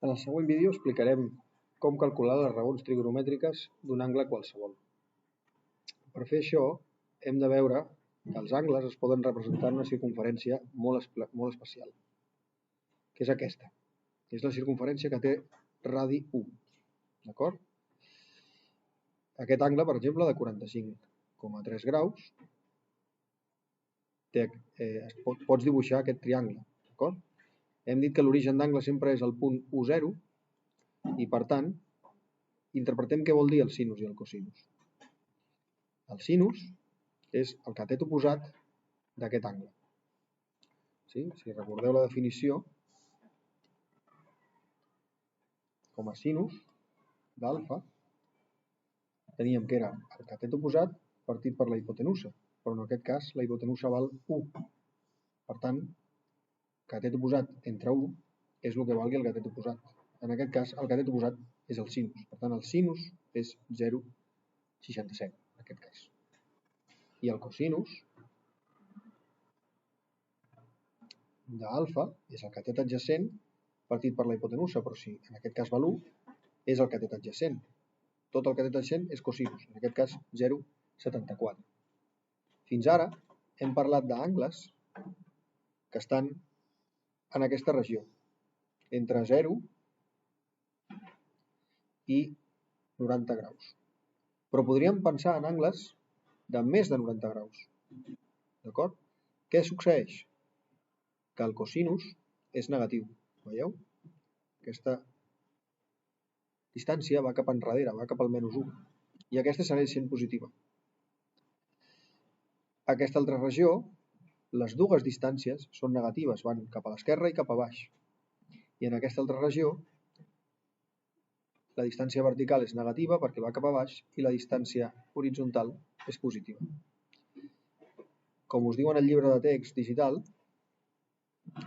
En el següent vídeo explicarem com calcular les raons trigonomètriques d'un angle qualsevol. Per fer això, hem de veure que els angles es poden representar en una circumferència molt especial, que és aquesta. És la circumferència que té radi 1. D'acord? Aquest angle, per exemple, de 45,3 graus, pots dibuixar aquest triangle. D'acord? Hem dit que l'origen d'angle sempre és el punt U0 i, per tant, interpretem què vol dir el sinus i el cosinus. El sinus és el catet oposat d'aquest angle. Si recordeu la definició, com a sinus d'alfa, teníem que era el catet oposat partit per la hipotenusa, però en aquest cas la hipotenusa val 1. Per tant, catet oposat entre 1 és el que valgui el catet oposat. En aquest cas, el catet oposat és el sinus. Per tant, el sinus és 0,67, en aquest cas. I el cosinus d'alfa és el catet adjacent partit per la hipotenusa, però si en aquest cas val 1, és el catet adjacent. Tot el catet adjacent és cosinus, en aquest cas 0,74. Fins ara hem parlat d'angles que estan en aquesta regió, entre 0 i 90 graus. Però podríem pensar en angles de més de 90 graus. D'acord? Què succeeix? Que el cosinus és negatiu. Veieu? Aquesta distància va cap enrere, va cap al -1. I aquesta segueix sent positiva. Aquesta altra regió, les dues distàncies són negatives, van cap a l'esquerra i cap a baix. I en aquesta altra regió, la distància vertical és negativa perquè va cap a baix i la distància horitzontal és positiva. Com us diu en el llibre de text digital,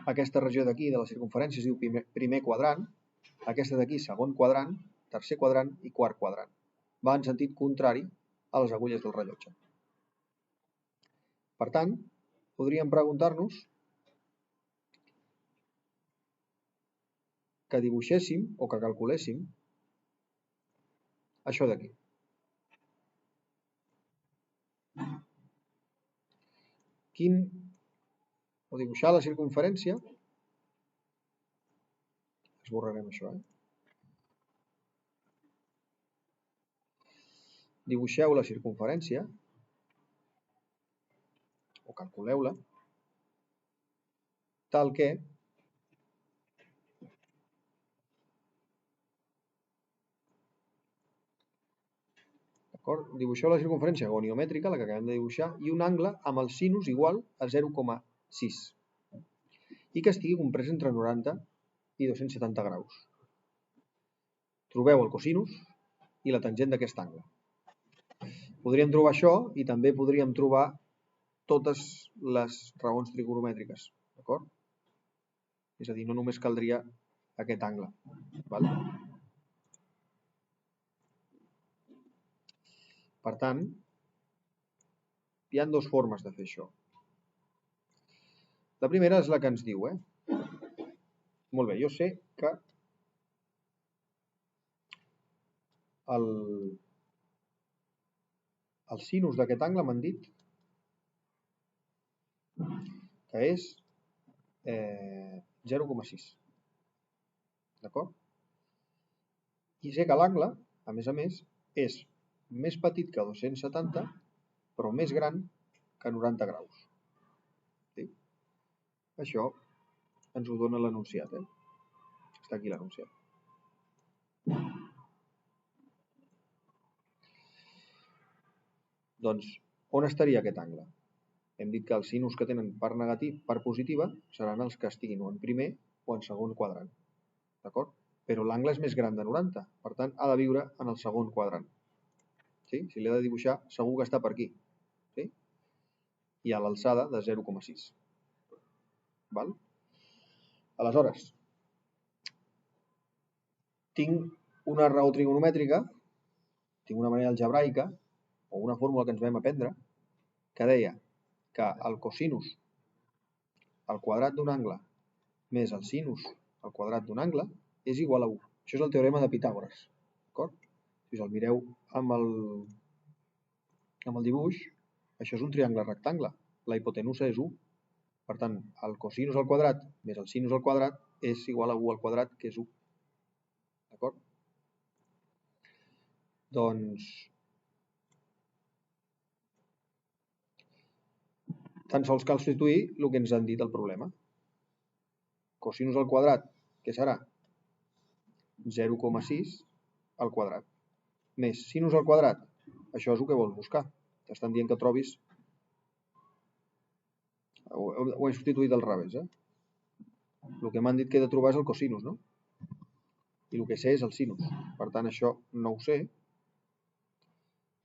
aquesta regió d'aquí de la circumferència es diu primer quadrant, aquesta d'aquí segon quadrant, tercer quadrant i quart quadrant. Va en sentit contrari a les agulles del rellotge. Per tant, podríem preguntar-nos que dibuixéssim o que calculéssim això d'aquí. O dibuixar la circumferència, esborrarem això, Dibuixeu la circumferència, o calculeu-la, tal que dibuixeu la circumferència goniomètrica, la que acabem de dibuixar, i un angle amb el sinus igual a 0,6 i que estigui comprès entre 90 i 270 graus. Trobeu el cosinus i la tangent d'aquest angle. Podríem trobar això i també podríem trobar totes les raons trigonomètriques. D'acord? És a dir, no només caldria aquest angle. Per tant, hi ha dues formes de fer això. La primera és la que ens diu, Molt bé, jo sé que el sinus d'aquest angle m'han dit que és 0,6. D'acord? I sé que l'angle, a més, és més petit que 270, però més gran que 90 graus. Sí? Això ens ho dona l'enunciat. Està aquí l'enunciat. Doncs, on estaria aquest angle? Hem dit que els sinus que tenen part positiva seran els que estiguin o en primer o en segon quadrant. D'acord? Però l'angle és més gran de 90, per tant, ha de viure en el segon quadrant. Si l'he de dibuixar, segur que està per aquí. I a l'alçada de 0,6. Aleshores, tinc una raó trigonomètrica, tinc una manera algebraica, o una fórmula que ens vam aprendre, que deia que el cosinus al quadrat d'un angle més el sinus al quadrat d'un angle és igual a 1. Això és el teorema de Pitàgores. D'acord? Si us el mireu amb el dibuix, això és un triangle rectangle. La hipotenusa és 1. Per tant, el cosinus al quadrat més el sinus al quadrat és igual a 1 al quadrat, que és 1. D'acord? Doncs, tan sols cal substituir el que ens han dit al problema. Cosinus al quadrat, què serà? 0,6 al quadrat. Més sinus al quadrat, això és el que vols buscar. T'estan dient que trobis... Ho he substituït al revés, El que m'han dit que he de trobar és el cosinus, no? I el que sé és el sinus. Per tant, això no ho sé.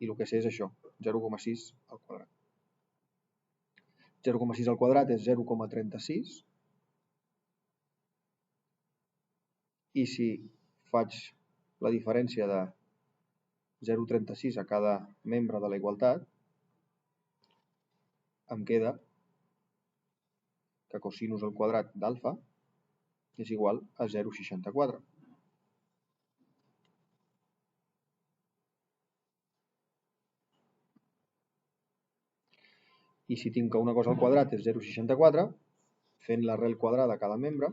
I el que sé és això, 0,6 al quadrat. 0,6 al quadrat és 0,36. I si faig la diferència de 0,36 a cada membre de la igualtat, em queda que cosinus al quadrat d'alfa és igual a 0,64. I si tinc que una cosa al quadrat és 0,64, fent l'arrel quadrada a cada membre,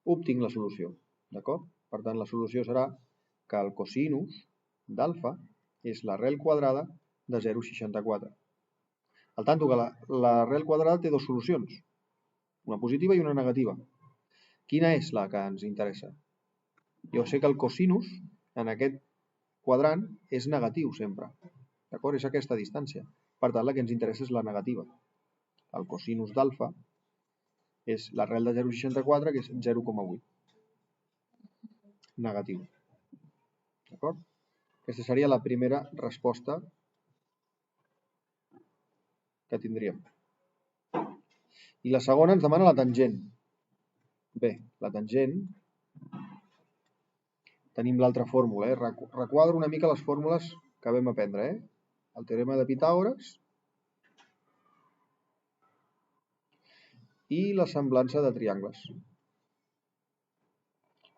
obtinc la solució. D'acord? Per tant, la solució serà que el cosinus d'alfa és l'arrel quadrada de 0,64. Al tanto que l'arrel quadrada té dues solucions, una positiva i una negativa. Quina és la que ens interessa? Jo sé que el cosinus en aquest quadrant és negatiu sempre. D'acord? És aquesta distància. Per tant, la que ens interessa és la negativa. El cosinus d'alfa és l'arrel de 0,64, que és 0,8. Negatiu. D'acord? Aquesta seria la primera resposta que tindríem. I la segona ens demana la tangent. Bé, la tangent... Tenim l'altra fórmula, Requadro una mica les fórmules que vam aprendre, El teorema de Pitàgores i la semblança de triangles.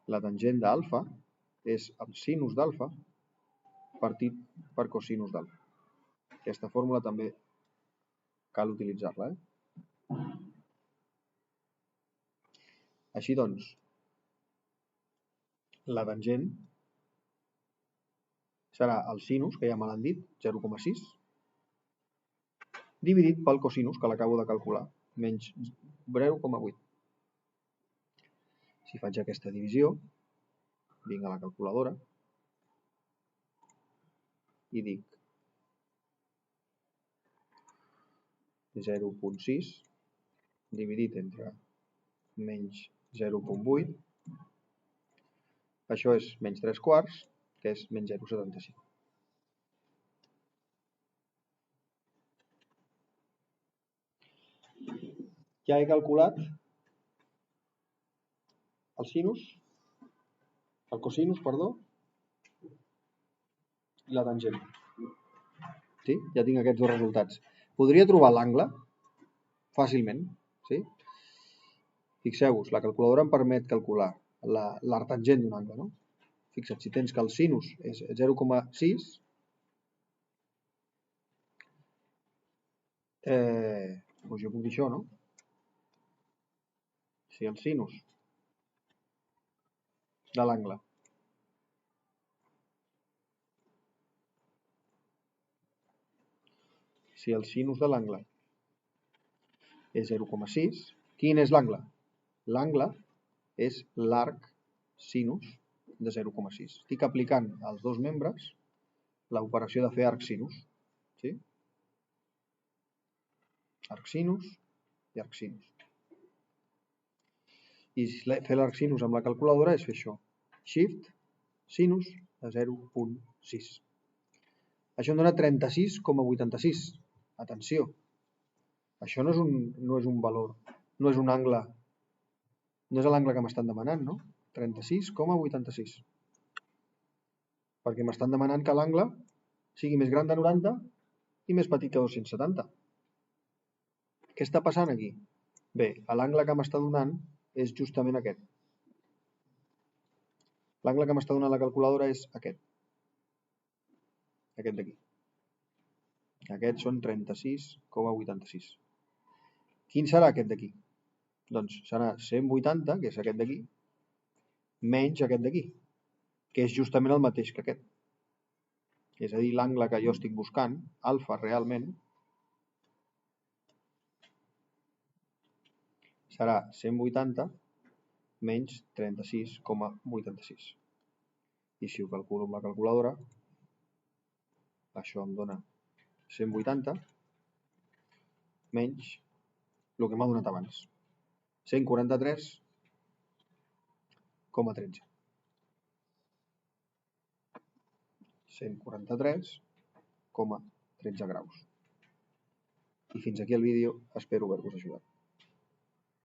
La tangent d'alfa és el sinus d'alfa partit per cosinus d'alfa. Aquesta fórmula també cal utilitzar-la, Així doncs, la tangent serà el sinus, que ja me l'han dit, 0,6, dividit pel cosinus, que l'acabo de calcular, menys 0,8. Si faig aquesta divisió, vinc a la calculadora i dic 0,6 dividit entre menys 0,8, això és menys 3 quarts, que és menys 0,75. Ja he calculat el cosinus, i la tangent. Sí? Ja tinc aquests dos resultats. Podria trobar l'angle fàcilment, sí? Fixeu-vos, la calculadora em permet calcular l'arctangent d'un angle, no? Fixa't, si tens que el sinus és 0,6, doncs jo puc dir això, no? Si el sinus de l'angle és 0,6, quin és l'angle? L'angle és l'arc sinus de 0,6. Estic aplicant als dos membres l'operació de fer arc-sinus. Sí? Arc-sinus i arc-sinus. I fer l'arc-sinus amb la calculadora és fer això. Shift, sinus de 0,6. Això em dona 36,86. Atenció, això no és un valor, no és un angle, no és l'angle que m'estan demanant, no? 36,86. Perquè m'estan demanant que l'angle sigui més gran de 90 i més petit que 270. Què està passant aquí? Bé, l'angle que m'està donant és justament aquest. L'angle que m'està donant la calculadora és aquest. Aquest d'aquí. Aquests són 36,86. Quin serà aquest d'aquí? Doncs serà 180, que és aquest d'aquí, menys aquest d'aquí, que és justament el mateix que aquest. És a dir, l'angle que jo estic buscant, alfa realment, serà 180 menys 36,86. I si ho calculo amb la calculadora, això em dona 180 menys el que m'ha donat abans, 143,13. 143,13 graus. I fins aquí el vídeo, espero haver-vos ajudat.